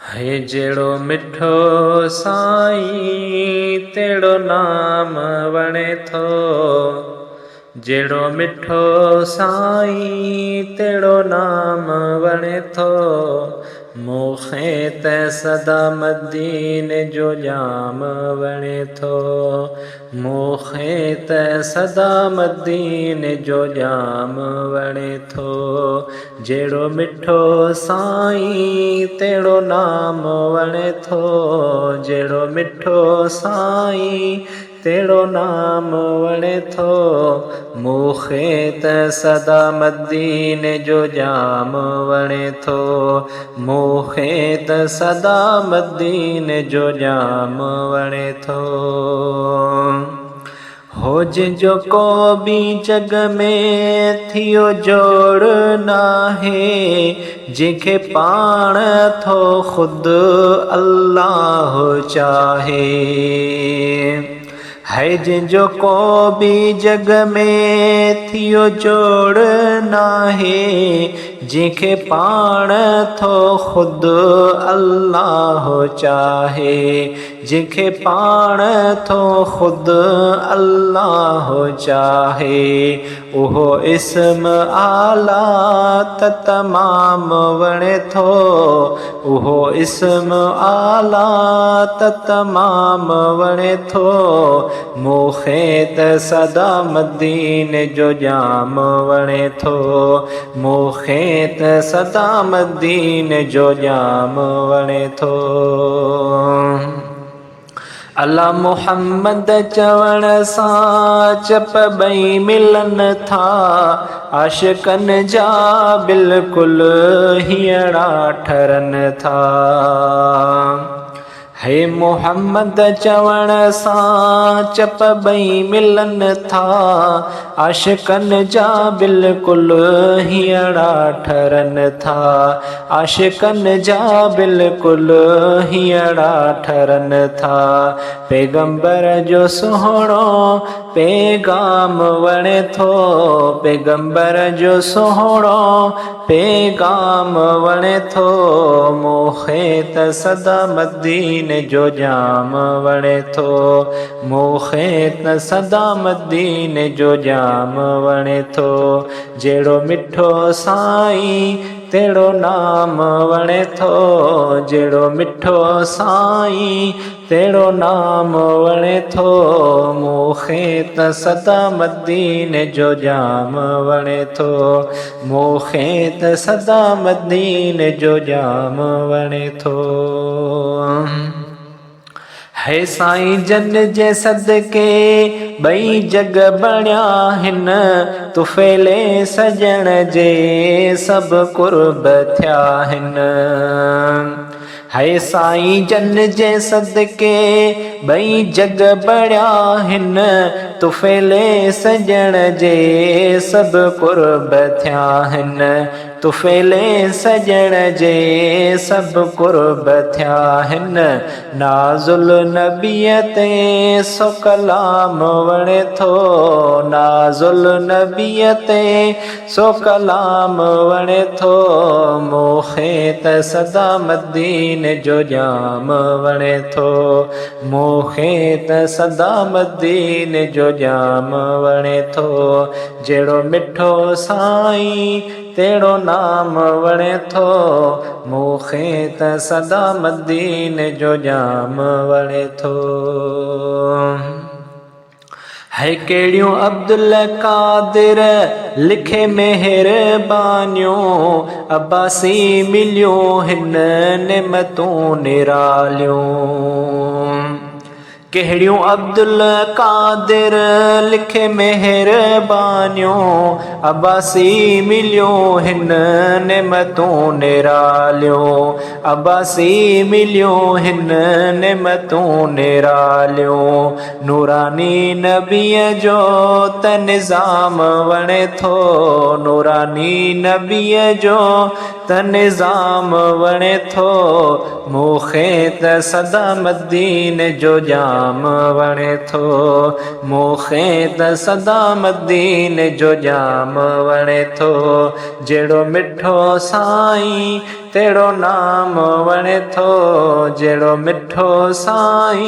है जहिड़ो मिठो साईं तहिड़ो नाम वणे थो। जहिड़ो मिठो साईं तहिड़ो नाम वणे थो। मूंखे त सदा मदीने जो जाम वणे थो। मूंखे त सदा मदीने जो जाम वणे थो। जहिड़ो मिठो साईं तहिड़ो नाम वणे थो। जहिड़ो मिठो साईं तहिड़ो नाम वणे थो। मूंखे त सदा मदीने जो जाम वणे थो। मूंखे त सदा मदीने जो जाम वणे थो। होजो को बि जग में थियो जोड़ नाहे। जंहिंखे पाण थो ख़ुदि अल्लाह चाहे। है जंहिंजो को बि जग में थियो जोड़ नाहे। जंहिंखे पाण थो ख़ुदि अल्लाह चाहे। जंहिंखे पाण थो ख़ुदि अल्लाह चाहे। उहो इस्म आला त तमाम वणे थो। उहो इस्म आला त तमाम वणे थो। मूंखे त सदा मदीने जो जाम वणे थो। मूंखे त सदा मदीने जो जाम वणे थो। अला मुहम्मद चवण सां चप ॿई मिलन था। आशिक़नि जा बिल्कुलु हीअड़ा ठरनि था। हे मुहम्मद चवण सां चप ॿई मिलन था। आशिक़नि जा बिल्कुलु हीअड़ा ठरनि था। आशिक़नि जा बिल्कुलु हीअड़ा ठरनि था। पैगंबर जो सुहिणो पैगाम वणे थो। पैगंबर जो सुहिणो पैगाम वणे थो। मूंखे त सदा मदीने जो जाम वणे थो। मूंखे त सदा मदीने जो जाम वणे थो। जहिड़ो मिठो साईं तहिड़ो नाम वणे थो। जहिड़ो मिठो साईं तहिड़ो नाम वणे थो। मूंखे त सदा मदीने जो जाम वणे थो। मूंखे त सदा मदीने जो जाम वणे थो। है साईं जन जे सदके ॿई जग बणिया हिन। तुफ़ैले सजण जे सभु कुर्ब थिया हिन। है साईं जन जे सदके ॿई जग बणिया हिन। तुफ़ैले सजण जे सभु कुर्ब थिया हिन। तुफ़ैले सजण जे सभु कुर्ब थिया हिन। नाज़ुल नबीअ ते सो कलाम वणे थो। नाज़ुल नबीअ ते सो कलाम वणे थो। मूंखे त सदा मदीने जो जाम वणे थो। मूंखे त सदा मदीने जो जाम वणे थो। जहिड़ो मिठो साईं तहिड़ो नाम वणे थो। मूंखे त सदा मदीने जो जाम वणे थो। है कहिड़ियूं अब्दुल कादिर लिखे महिरबानियूं। अब्बासी मिलियूं हिन नेमतूं निरालियूं। कहिड़ियूं अब्दुल कादिर लिखे महिरबानियूं। अब्बासी मिलियूं हिन नेमतूं निरालियूं। अब्बासी मिलियूं हिन नेमतूं निरालियूं। नूरानी नबीअ जो त निज़ाम वणे थो। नूरानी नबीअ जो त निज़ाम वणे थो। मूंखे त सदा मदीने जो जाम जाम वणे थो। मूंखे त सदा मदीने जो जाम वणे थो। जहिड़ो मिठो साईं तहिड़ो नाम वणे थो। जहिड़ो मिठो साईं